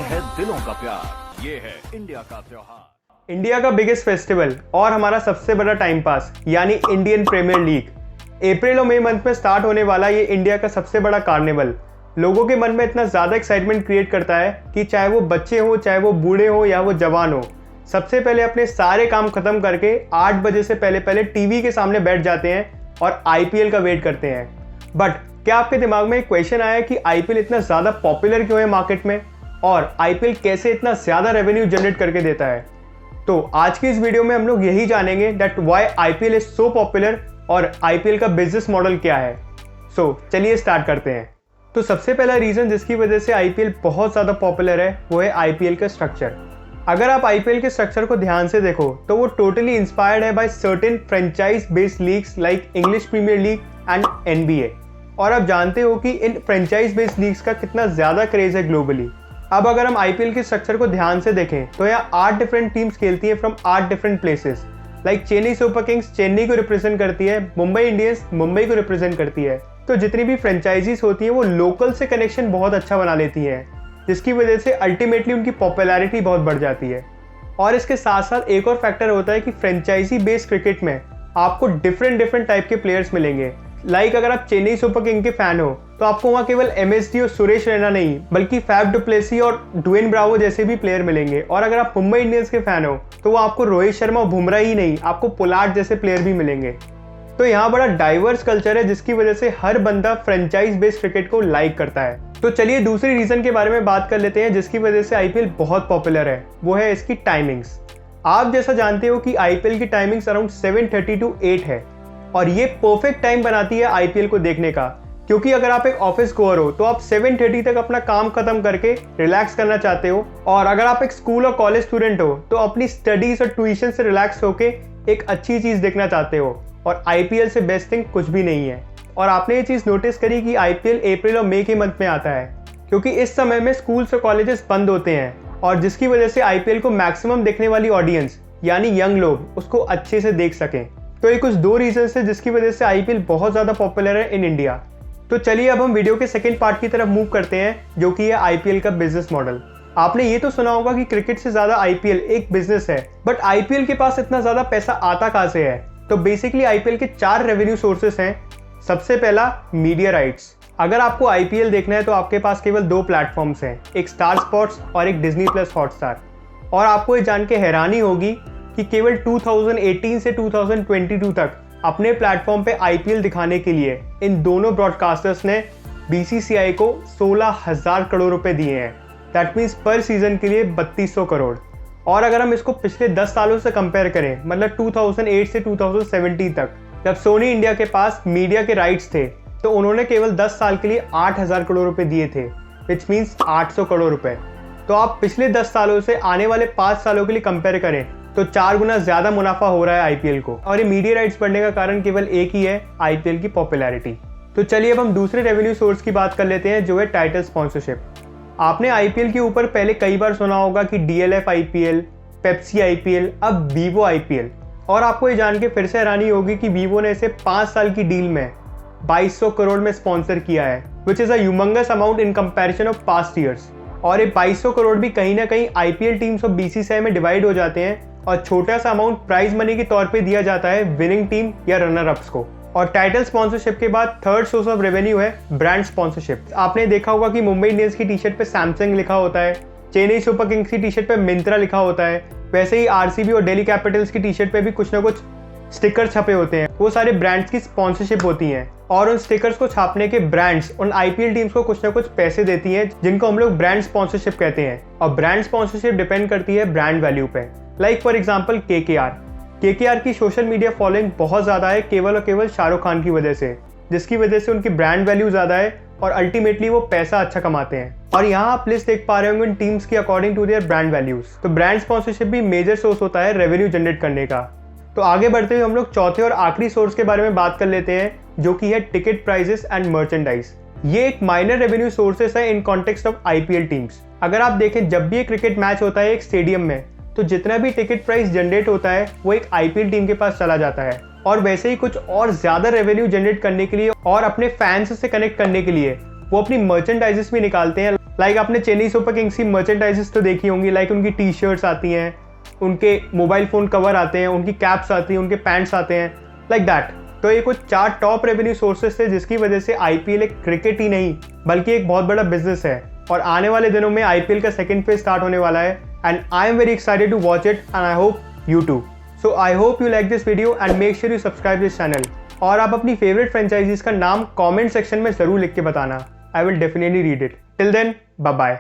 है दिलों का प्यार, ये है इंडिया का त्योहार। इंडिया का बिगेस्ट फेस्टिवल और हमारा सबसे बड़ा टाइम पास यानी इंडियन प्रीमियर लीग अप्रैल और मई मंथ में स्टार्ट होने वाला ये इंडिया का सबसे बड़ा कार्निवल लोगों के मन में इतना ज़्यादा एक्साइटमेंट क्रिएट करता है कि चाहे वो बच्चे हो, चाहे वो बूढ़े हो या वो जवान हो, सबसे पहले अपने सारे काम खत्म करके 8 बजे से पहले टीवी के सामने बैठ जाते हैं और आईपीएल का वेट करते हैं। बट क्या आपके दिमाग में एक क्वेश्चन आया कि आईपीएल इतना ज़्यादा पॉपुलर क्यों है मार्केट में और आईपीएल कैसे इतना ज़्यादा रेवेन्यू जनरेट करके देता है? तो आज की इस वीडियो में हम लोग यही जानेंगे that why IPL is so popular और आईपीएल का बिजनेस मॉडल क्या है। सो चलिए स्टार्ट करते हैं। तो सबसे पहला रीज़न जिसकी वजह से आईपीएल बहुत ज़्यादा पॉपुलर है वो है आईपीएल का स्ट्रक्चर। अगर आप आईपीएल के स्ट्रक्चर को ध्यान से देखो तो वो टोटली इंस्पायर्ड है by certain franchise based leagues like English Premier League and NBA. और आप जानते हो कि इन फ्रेंचाइज बेस्ड लीग्स का कितना ज़्यादा क्रेज है ग्लोबली। अब अगर हम आईपीएल के स्ट्रक्चर को ध्यान से देखें तो यहाँ 8 डिफरेंट टीम्स खेलती हैं from 8 different places. Like Chennai super Kings Chennai को रिप्रेजेंट करती है, मुंबई इंडियंस मुंबई को रिप्रेजेंट करती है। तो जितनी भी फ्रेंचाइजीज होती हैं वो लोकल से कनेक्शन बहुत अच्छा बना लेती हैं, जिसकी वजह से अल्टीमेटली उनकी पॉपुलैरिटी बहुत बढ़ जाती है। और इसके साथ साथ एक और फैक्टर होता है कि फ्रेंचाइजी बेस्ड क्रिकेट में आपको डिफरेंट टाइप के प्लेयर्स मिलेंगे। लाइक अगर आप चेन्नई सुपर किंग के फैन हो तो आपको वहाँ केवल एमएसडी और सुरेश रैना नहीं बल्कि फैफ डु प्लेसी और ड्वेन ब्रावो जैसे भी प्लेयर मिलेंगे। और अगर आप मुंबई इंडियंस के फैन हो तो वो आपको रोहित शर्मा और बुमराह ही नहीं, आपको पोलार्ड जैसे प्लेयर भी मिलेंगे। तो यहाँ बड़ा डाइवर्स कल्चर है जिसकी वजह से हर बंदा फ्रेंचाइज बेस्ड क्रिकेट को लाइक करता है। तो चलिए दूसरी रीजन के बारे में बात कर लेते हैं जिसकी वजह से आईपीएल बहुत पॉपुलर है, वो है इसकी टाइमिंग्स। आप जैसा जानते हो कि आईपीएल की टाइमिंग्स अराउंड 7:30 to 8 है और ये परफेक्ट टाइम बनाती है आईपीएल को देखने का, क्योंकि अगर आप एक ऑफिस गोअर हो तो आप 7:30 तक अपना काम खत्म करके रिलैक्स करना चाहते हो, और अगर आप एक स्कूल और कॉलेज स्टूडेंट हो तो अपनी स्टडीज और ट्यूशन से रिलैक्स होके एक अच्छी चीज़ देखना चाहते हो। और आईपीएल से बेस्ट थिंग कुछ भी नहीं है। और आपने ये चीज़ नोटिस करी कि आईपीएल अप्रैल और मई के मंथ में आता है, क्योंकि इस समय में स्कूल्स और कॉलेजेस बंद होते हैं और जिसकी वजह से आईपीएल को मैक्सिमम देखने वाली ऑडियंस यानी यंग लोग उसको अच्छे से देख सकें। तो ये कुछ 2 रीजन है जिसकी वजह से आईपीएल बहुत ज़्यादा पॉपुलर है इन इंडिया। तो चलिए अब हम वीडियो के सेकेंड पार्ट की तरफ मूव करते हैं जो कि है आईपीएल का बिजनेस मॉडल। आपने ये तो सुना होगा कि क्रिकेट से ज़्यादा आईपीएल एक बिजनेस है, बट आईपीएल के पास इतना ज़्यादा पैसा आता कहाँ से है? तो बेसिकली आईपीएल के 4 रेवेन्यू सोर्सेस हैं। सबसे पहला मीडिया राइट्स। अगर आपको आईपीएल देखना है तो आपके पास केवल 2 प्लेटफॉर्म्स हैं, एक स्टार स्पोर्ट्स और एक डिज्नी प्लस हॉटस्टार। और आपको ये जान के हैरानी होगी कि केवल 2018 से 2022 तक अपने प्लेटफॉर्म पे आईपीएल दिखाने के लिए इन दोनों ब्रॉडकास्टर्स ने बीसीसीआई को 16,000 करोड़ रुपए दिए हैं। दैट मीन्स पर सीजन के लिए 3200 करोड़। और अगर हम इसको पिछले 10 सालों से कंपेयर करें, मतलब 2008 से 2017 तक, जब सोनी इंडिया के पास मीडिया के राइट्स थे तो उन्होंने केवल 10 साल के लिए 8,000 करोड़ रुपए दिए थे, विच मीन्स 800 करोड़ रुपए। तो आप पिछले 10 सालों से आने वाले 5 सालों के लिए कंपेयर करें तो 4 गुना ज़्यादा मुनाफा हो रहा है आईपीएल को। और ये मीडिया राइट्स बढ़ने का कारण केवल एक ही है, आईपीएल की पॉपुलैरिटी। तो चलिए अब हम दूसरे रेवेन्यू सोर्स की बात कर लेते हैं जो है टाइटल स्पॉन्सरशिप। आपने आईपीएल के ऊपर पहले कई बार सुना होगा कि डीएलएफ आईपीएल, पेप्सी आईपीएल, अब वीवो आईपीएल। और आपको ये जान के फिर से हैरानी होगी कि वीवो ने इसे 5 साल की डील में 2200 करोड़ में स्पॉन्सर किया है, which is a humongous amount in comparison of past years. और ये 2200 करोड़ भी कहीं ना कहीं आईपीएल टीम्स और बीसीसीआई में डिवाइड हो जाते हैं और छोटा सा अमाउंट प्राइज मनी के तौर पे दिया जाता है विनिंग टीम या रनर अप्स को। और टाइटल स्पॉन्सरशिप के बाद थर्ड सोर्स ऑफ रेवेन्यू है ब्रांड स्पॉन्सरशिप। आपने देखा होगा कि मुंबई इंडियंस की टी शर्ट पे सैमसंग लिखा होता है, चेन्नई सुपर किंग्स की टी शर्ट पे मिंत्रा लिखा होता है, वैसे ही आरसीबी और दिल्ली कैपिटल्स की टी शर्ट पे भी कुछ ना कुछ स्टिकर छपे होते हैं। वो सारे ब्रांड्स की स्पॉन्सरशिप होती हैं और उन स्टिकर्स को छापने के ब्रांड्स उन आईपीएल टीम्स को कुछ ना कुछ पैसे देती हैं, जिनको हम लोग ब्रांड स्पॉन्सरशिप कहते हैं। और ब्रांड स्पॉन्सरशिप डिपेंड करती है ब्रांड वैल्यू पे। लाइक फॉर एग्जाम्पल केकेआर की सोशल मीडिया फॉलोइंग बहुत ज़्यादा है केवल और केवल शाहरुख खान की वजह से, जिसकी वजह से उनकी ब्रांड वैल्यू ज़्यादा है और अल्टीमेटली वो पैसा अच्छा कमाते हैं। और यहाँ आप लिस्ट देख पा रहे होंगे इन टीम्स की according to their brand values. तो ब्रांड स्पॉन्सरशिप भी मेजर सोर्स होता है रेवेन्यू जनरेट करने का। तो आगे बढ़ते हुए हम लोग चौथे और आखिरी सोर्स के बारे में बात कर लेते हैं जो कि है टिकट प्राइजेस एंड मर्चेंडाइज। ये एक माइनर रेवेन्यू सोर्सेस है in context of IPL teams. अगर आप देखें जब भी एक क्रिकेट मैच होता है एक स्टेडियम में तो जितना भी टिकट प्राइस जनरेट होता है वो एक आईपीएल टीम के पास चला जाता है। और वैसे ही कुछ और ज़्यादा रेवेन्यू जनरेट करने के लिए और अपने फैंस से कनेक्ट करने के लिए वो अपनी मर्चेंडाइजेस भी निकालते हैं। लाइक आपने चेन्नई सुपर किंग्स की मर्चेंडाइजेस तो देखी होंगी, लाइक उनकी टी शर्ट्स आती हैं, उनके मोबाइल फ़ोन कवर आते हैं, उनकी कैप्स आती हैं, उनके पैंट्स आते हैं, लाइक दैट। तो ये कुछ 4 टॉप रेवेन्यू सोर्सेस थे जिसकी वजह से आईपीएल एक क्रिकेट ही नहीं बल्कि एक बहुत बड़ा बिजनेस है। और आने वाले दिनों में आईपीएल का सेकंड फेज स्टार्ट होने वाला है and I am very excited to watch it and I hope you too. So I hope you like this video and make sure you subscribe this channel. और आप अपनी favourite franchises का नाम comment section में जरूर लिख के बताना। I will definitely read it. Till then, bye bye.